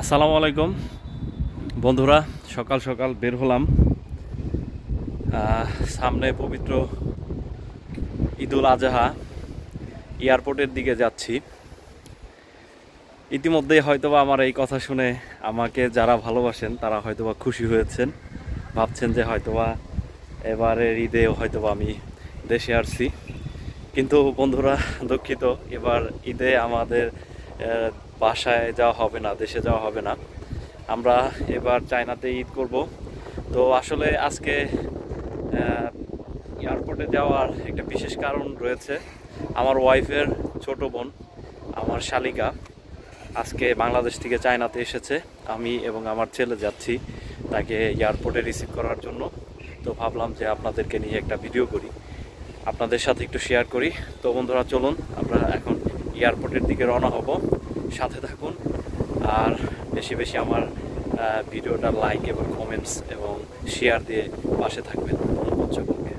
আসসালামু আলাইকুম বন্ধুরা, সকাল সকাল বের হলাম। সামনে পবিত্র ঈদুল আজহা, এয়ারপোর্টের দিকে যাচ্ছি। ইতিমধ্যেই হয়তোবা আমার এই কথা শুনে আমাকে যারা ভালোবাসেন তারা হয়তোবা খুশি হয়েছেন, ভাবছেন যে হয়তোবা এবারের ঈদে হয়তোবা আমি দেশে আসছি। কিন্তু বন্ধুরা, দুঃখিত, এবার ঈদে আমাদের বাসায় যাওয়া হবে না, দেশে যাওয়া হবে না। আমরা এবার চায়নাতে ঈদ করব। তো আসলে আজকে এয়ারপোর্টে যাওয়ার একটা বিশেষ কারণ রয়েছে। আমার ওয়াইফের ছোট বোন, আমার শালিকা, আজকে বাংলাদেশ থেকে চায়নাতে এসেছে। আমি এবং আমার ছেলে যাচ্ছি তাকে এয়ারপোর্টে রিসিভ করার জন্য। তো ভাবলাম যে আপনাদেরকে নিয়ে একটা ভিডিও করি, আপনাদের সাথে একটু শেয়ার করি। তো বন্ধুরা, চলুন আমরা এখন এয়ারপোর্টের দিকে রওনা হব। সাথে থাকুন আর বেশি বেশি আমার ভিডিওটা লাইক এবং কমেন্টস এবং শেয়ার দিয়ে পাশে থাকবেন। ধন্যবাদ সকলকে।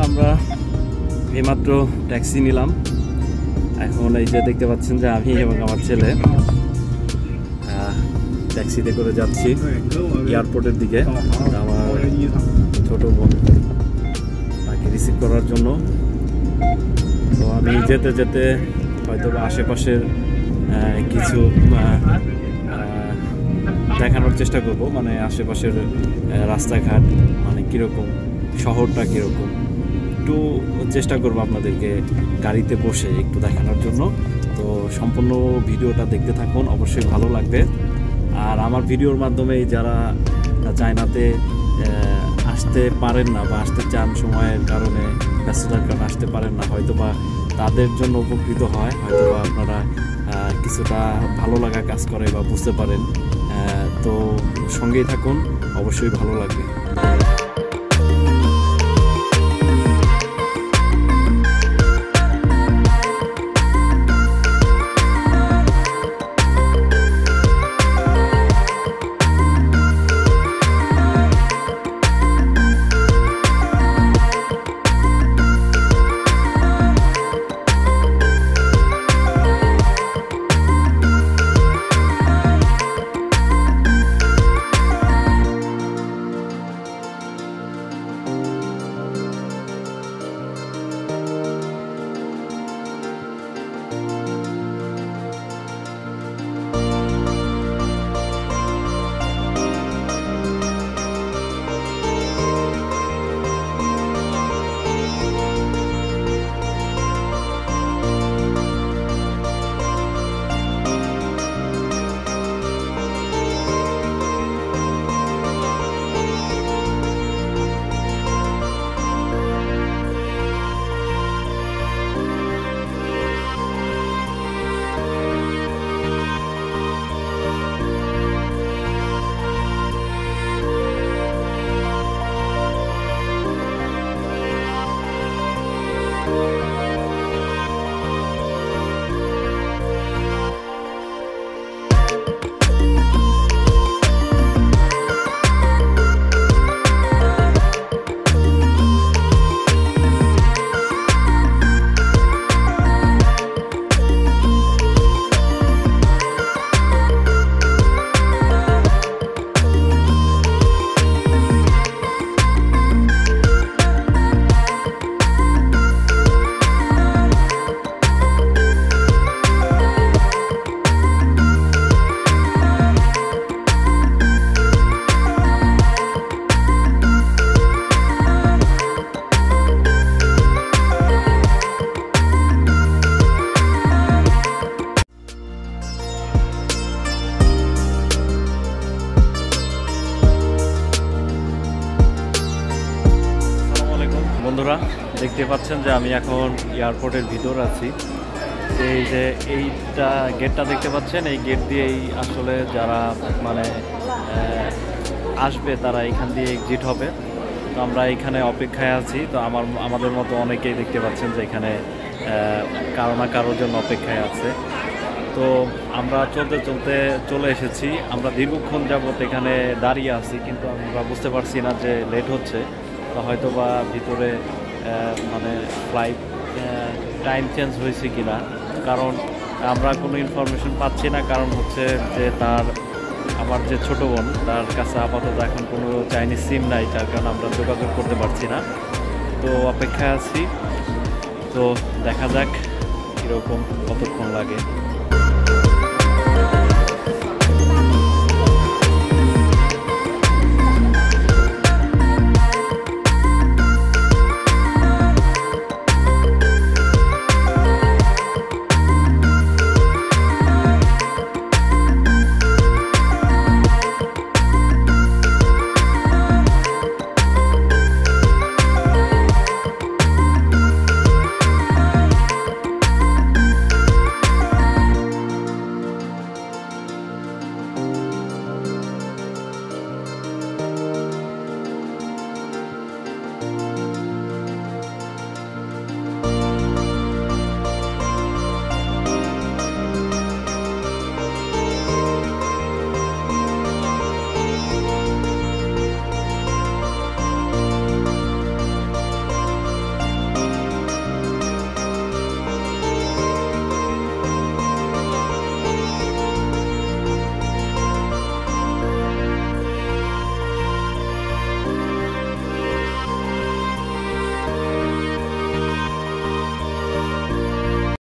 আমরা এইমাত্র ট্যাক্সি নিলাম। এখন এই যে দেখতে পাচ্ছেন যে আমি এবং আমার ছেলে ট্যাক্সিতে করে যাচ্ছি এয়ারপোর্টের দিকে। আমার ছোট বোন তাকে রিসিভ করার জন্য। তো আমি যেতে যেতে হয়তো আশেপাশের কিছু দেখানোর চেষ্টা করব, মানে আশেপাশের রাস্তাঘাট মানে কীরকম, শহরটা কীরকম, একটু চেষ্টা করবো আপনাদেরকে গাড়িতে বসে একটু দেখানোর জন্য। তো সম্পূর্ণ ভিডিওটা দেখতে থাকুন, অবশ্যই ভালো লাগবে। আর আমার ভিডিওর মাধ্যমে যারা চায়নাতে আসতে পারেন না বা আসতে চান, সময়ের কারণে, ব্যস্ততার কারণে আসতে পারেন না, হয়তোবা তাদের জন্য উপকৃত হয়, হয়তোবা আপনারা কিছুটা ভালো লাগা কাজ করে বা বুঝতে পারেন। তো সঙ্গেই থাকুন, অবশ্যই ভালো লাগবে। বন্ধুরা, দেখতে পাচ্ছেন যে আমি এখন এয়ারপোর্টের ভিতর আছি। এই যে এইটা গেটটা দেখতে পাচ্ছেন, এই গেট দিয়েই আসলে যারা মানে আসবে তারা এখান দিয়ে এক্সিট হবে। তো আমরা এখানে অপেক্ষায় আছি। তো আমাদের মতো অনেকেই দেখতে পাচ্ছেন যে এখানে কারো না কারোর জন্য অপেক্ষায় আছে। তো আমরা চলতে চলতে চলে এসেছি। আমরা দীর্ঘক্ষণ যাবত এখানে দাঁড়িয়ে আছি, কিন্তু আমরা বুঝতে পারছি না যে লেট হচ্ছে। তো হয়তো বা ভিতরে মানে ফ্লাইট টাইম চেঞ্জ হয়েছে কি না, কারণ আমরা কোনো ইনফরমেশন পাচ্ছি না। কারণ হচ্ছে যে আমার যে ছোটো বোন, তার কাছে আপাতত এখন কোনো চাইনিজ সিম নাই, যার কারণে আমরা যোগাযোগ করতে পারছি না। তো অপেক্ষায় আছি। তো দেখা যাক কীরকম কতক্ষণ লাগে।